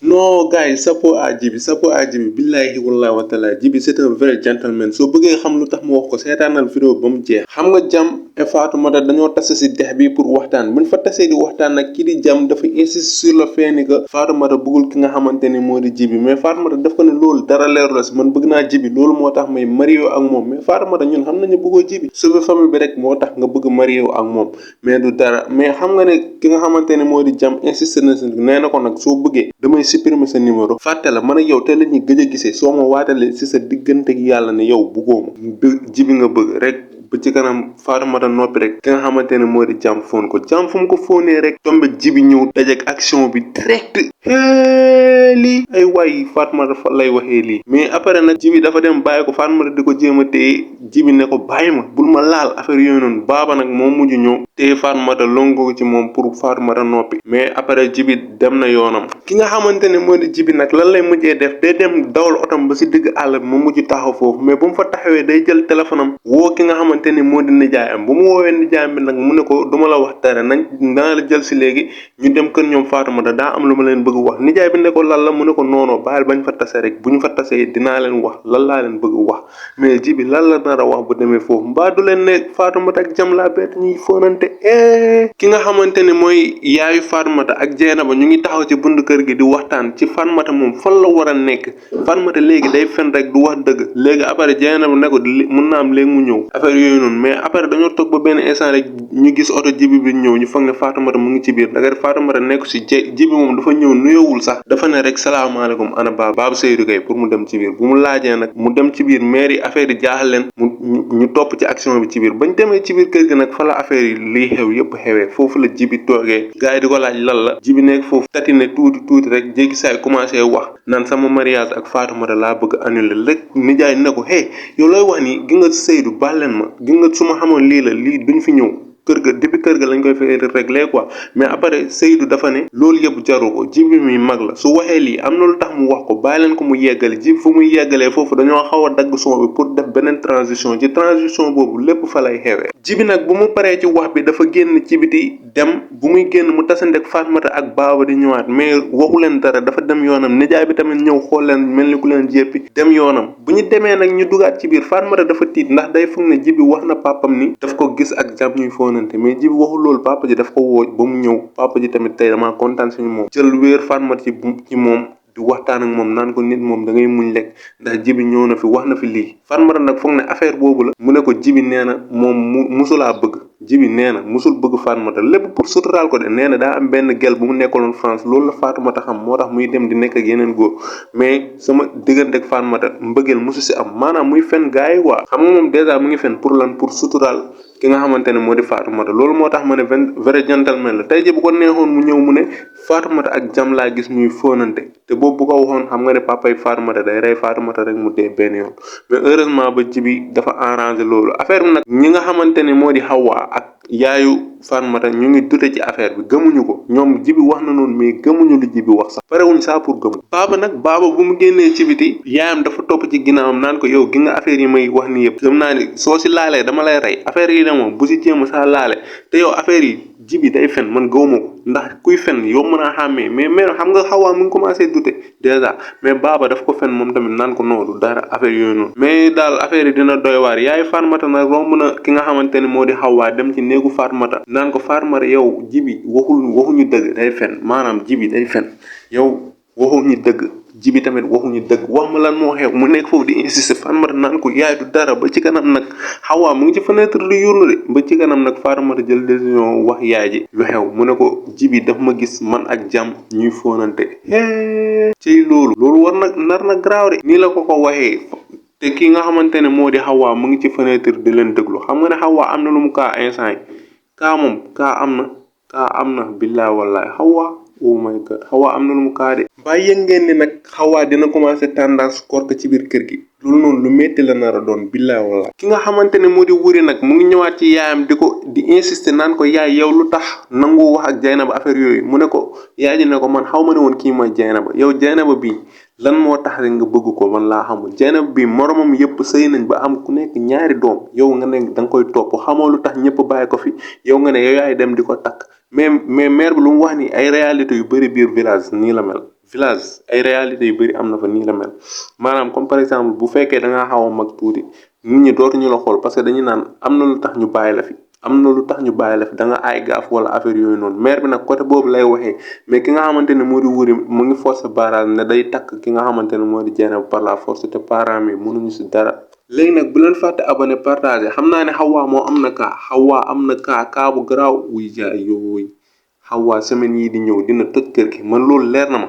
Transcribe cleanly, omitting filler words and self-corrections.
non gars yi chapeau à Djiby billahi wallahi wa taala Djiby c'est un vrai gentleman soo bëggee xam lu tax mu wax ko seetaanal vidéo ba mu jeex xam nga Jam et Fatoumata dañoo tase si dex bi pour waxtaan buñ fa tasee di waxtaan nag kii di Jam dafa insiste sur le fait ni que Fatoumata bëggul ki nga xamante ni moo di Djiby mais Fatoumata daf ko ne loolu dara leeru la si man bëgg naa Djiby loolu moo tax may marié ak moom mais Fatoumata ñun xam nañu bëggoo Djiby sauver famille bi rek moo tax nga bëgg marié ak moom mais du dara mais xam nga ne ki nga xamante ne moo di Jam insiste na si nee na ko nag soo bëggee damay supprimer sa numéro fàtte la man ak yow te la ñuy gëj a gisee soo ma waatalee si sa diggante ak yàlla ne yow bëggoo ma Djiby nga bëgg rek ba ci kanam Fatoumata noppi rek ki nga xamante ne moo di Jam foon ko Jam fu mu ko fóonee rek tombe Djiby ñëw dajeek action bi direct lii ay waay Fatoumata fa lay waxee lii mais après nag Djiby dafa dem bàyyi ko Fatoumata di ko jéem a téye Djiby ne ko bàyyi ma bul ma laal affaire yooyu noonu baaba nag moo mujj ñëw téye Fatoumata longo ci moom pour Fatoumata noppi mais après Djiby dem na yoonam ki nga xamante ne moo di Djiby nag lan lay mujjee def day dem dawal otom ba si digg àll bi mu mujj taxaw foofu mais bu mu fa taxawee day jël téléphone am woo ki nga xamante ni moo di nijaayam bu mu woowee nijaayam bi nag mu ne ko duma la wax dara nañ dana la jël si léegi ñu dem kër ñoom Fatoumata daa am lu ma leen bëgg wax nijaay bi ne ko lan la mu ne ko noonoo baal bañ fa tase rek bu ñu fa tasee dinaa leen wax lan laa leen bëgg wax mais Djiby lan la nar a wax bu demee foofu mbaa du leen ne Fatoumata ak Jam laa bett ñuy fóonante ki nga xamante ne mooy yaayu Fatoumata ak Jeynaba ñu ngi taxaw ci buntu kër gi di waxtaan ci Fatoumata moom fan la war a nekk Fatoumata léegi day fen rek du wax dëgg léegi après Jeynaba ne ko mun naa am léegi mu ñëw affaire yooyu noonu mais après dañoo toog ba benn instant rek ñu gis oto Djiby bi ñëw ñu foog ne Fatoumata mu ngi ci biir da nga Fatoumata nekk si Djiby moom dafa ñëw nuyoowul sax dafa ne rek salaamaaleykum ana Babou Seydou Gueye pour mu dem ci biir bu mu laajee nag mu dem ci biir maire yi affaire yi jaaxal leen ñu topp ci action bi ci biir bañ demee ci biir kër gi nag fa la affaire yi liy xew yëpp xewee foofu la Djiby toogee gars yi di ko laaj lan la Djiby nekk foofu tatine tuuti rek jékki saay commencé wax naan sama mariage ak Fatoumata laa bëgg annuler rek nijaay ne ko hey yow looy wax ni gi nga Seydou baal leen ma gi nga su ma xamoon lii la lii duñ fi ñëw kër ga depuis kër ga lañ koy fay réglé quoi mais après Seydou dafa ne loolu yëpp jaru ko Djiby mi mag la su waxee lii am na lu tax mu wax ko bàyyi leen ko mu yeggale Djiby fu muy yeggalee foofu dañoo xaw a dagg son bi pour def beneen transition ci transition boobu lépp fa lay xewee Djiby nag bu mu paree ci wax bi dafa génn ci biti dem bu muy génn mu tasandek Fatoumata ak Baba di ñëwaat mais waxu leen dara dafa dem yoonam nijaay bi tamit ñëw xool leen mel ni ku leen jéppi dem yoonam bu ñu demee nag ñu dugaat ci biir Fatoumata dafa tiit ndax day foog ne Djiby wax na papam ni daf ko gis ak Jam ñuy foonante mais Djiby waxul loolu papa ji daf ko woo ba mu ñëw papa ji tamit tey damaa kontaan suñu moom jël wéer Fatoumata ci moom di waxtaan ak moom naan ko nit moom da ngay muñ lekk ndax Djiby ñëw na fi wax na fi lii Fatoumata nag foog ne affaire boobu la mu ne ko Djiby nee na moom musulaa bëgg Djiby nee na musul bëgg Fatoumata lépp pour suturaal ko de nee na daa am benn gel bu mu nekkaloon France loolu la Fatoumata xam moo tax muy dem di nekk ak yeneen góor mais sama diggante ak Fatoumata mbëggeel musu si am maanaam muy fen gars yi quoi xam nga moom dèjà mu ngi fen pour lan pour suturaal ki nga xamante ne moo di Fatoumata loolu moo tax ma ne vrai gentleman la tey ji bu ko neexoon mu ñëw mu ne Fatoumata ak Jam laa gis ñuy fóonante te boobu bu ko waxoon xam nga ne papay Fatoumata day rey Fatoumata rek mu dee benn yoon mais heureusement ba Djiby dafa arrangé loolu affaire bi nag ñi nga xamante ne moo di Hawa ak yaayu Fatoumata ñu ngi dute ci affaire bi gëmuñu ko ñoom Djiby wax na noonu mais gëmuñu lu Djiby wax sax parewuñ saa pour gëm Baba bu mu génnee ci biti yaayam dafa topp ci ginnaawam naan ko yow gi nga affaire yi may wax ni yëpp gëm naa ni soo si laalee dama lay rey affaire yi de moom bu si jéem saa laale te yow affaire yi Djiby day fen man gëwuma ko ndax kuy fen yow mën a xàmmee mais xam nga Hawa mu ngi commencé dute déjà mais Baba daf ko fen moom tamit naan ko noodu dara affaire yooyu noonu mais daal affaire yi dina doy waar yaay Fatoumata nag romb na ki nga xamante ne moo di Hawa dem ci néegu Fatoumata naan ko Fatoumata yow Djiby waxuñu dëgg day fen maanaam Djiby day fen yow waxuñu dëgg Djiby tamit waxuñu dëgg wax ma lan moo xew mu nekk foofu di insister Fatoumata naan ko yaay du dara ba ci kanam nag Hawa mu ngi ci fenêtre di yurlu de ba ci kanam nag Fatoumata jël décision wax yaay ji lu xew mu ne ko Djiby daf ma gis man ak Jam ñuy fóonante ci loolu war nar na garaaw de nii la ko waxee te ki nga xamante ne moo di Hawa mu ngi ci fenêtre di leen déglu xam nga ne Hawa am na lu mu kaa instant yi kaa am na billaay wallaay Hawa oh my god Hawa am na lu mu kaa de bàyyi yëg ngeen ni nag Hawa dina commencé tendance korka ci biir kër gi loolu noonu lu metti la nar a doon billaay wallaay ki nga xamante ne moo di Wuri nag mu ngi ñëwaat ci yaayam di insister naan ko yaay yow lu tax nangu wax ak Jeynaba affaire yooyu mu ne ko yaay ji ne ko man xaw ma ne woon kii mooy Jeynaba yow Jeynaba bii lan moo tax rek nga bëgg ko man laa xamul Jeynaba bi moromam yëpp sëy nañ ba am ku nekk ñaari doom yow nga ne da nga koy topp xamoo lu tax ñëpp bàyyi ko fi yow nga ne yow yaay dem di ko takk mais maire bi lu mu wax ni ay réalité yu bëri biir village nii la mel village ay réalité yu bëri am na fa nii la mel maanaam comme par exemple bu fekkee da ngaa xaw a mag tuuti nit ñi dootuñu la xool parce que dañuy naan am na lu tax ñu bàyyi la fi am na lu tax ñu bàyyi la fi da nga ay gaaf wala affaire yooyu noonu maire bi nag côté boobu lay waxee mais ki nga xamante ne moo di wuri mu ngi force barrage ne day takk ki nga xamante ne moo di Dieynaba par la force te parents mi mënuñu si dara. léegi nag bu leen fàtte abonné partagé xam naa ne Hawa moo am na kaa bu garaaw wuy jaay yooyu Hawa semaine yii di ñëw dina tëj kër gi man loolu leer na ma.